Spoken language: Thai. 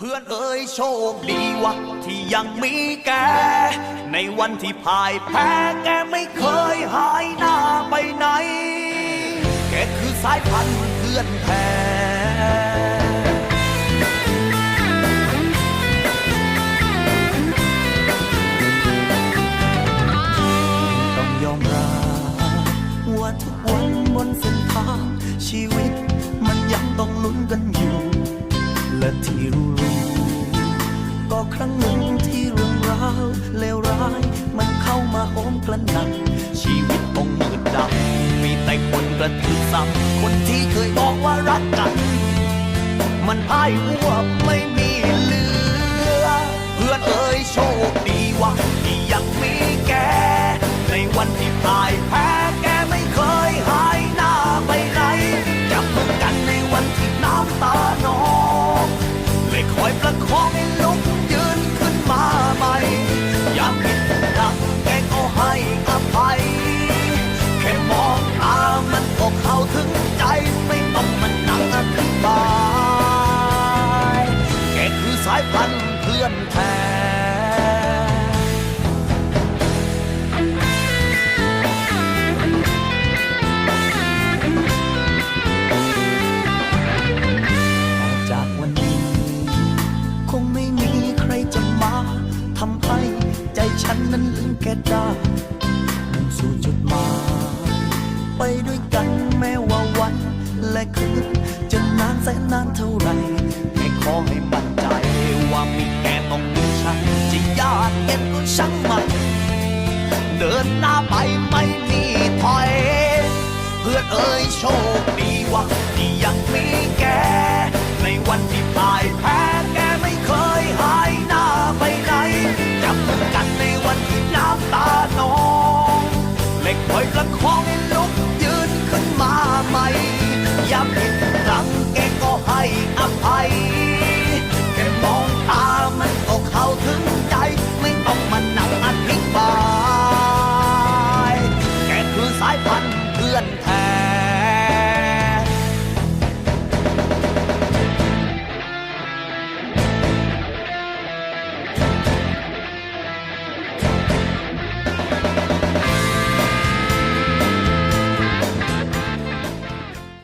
พื่อนเอ๋ยโชคดีวะที่ยังมีแกในวันที่พ่ายแพ้แกไม่เคยหายหน้าไปไหนแกคือสายพันธุ์เพื่อนแท้ต้องยอมรับว่าทุกวันบนเส้นทางชีวิตมันยังต้องลุ้นกันอยู่และที่รู้ก็ครั้งหนึ่งที่เรื่องราวเลวร้ายมันเข้ามาโหมกระหน่ำชีวิตต้องมืดดำมีแต่คนกระทืบซ้ำคนที่เคยบอกว่ารักกันมันพ่ายหัวไม่มีเหลือเพื่อนเอ๋ยโชคดีวะที่ยังมีแกในวันที่พ่ายแพ้แกไม่เคยหายหน้าไปไหนจับมือกันในวันที่น้ำตานองเลยคอยประคองให้ลุกยืนขึ้นมาใหม่ยามผิดพลังแกก็ให้อภัยแค่มองตามันก็เข้าถึงใจไม่ต้องมันนั่งอธิบายแกคือสายพันธุ์เพื่อนแท้จากวันนี้คงไม่มีใครจะมาทำให้ใจฉันนั้นลืมแกได้มุ่งสู่จุดหมายไปด้วยกันแม้ว่าวันและคืนจะนานแสนนานเท่าไรแค่ขอให้มั่นใจว่ามีแกต้องมีฉันจะยากเย็นก็ช่างมันเดินหน้าไปไม่มีถอยเพื่อนเอ๋ยโชคดีว่าที่ยังมีแก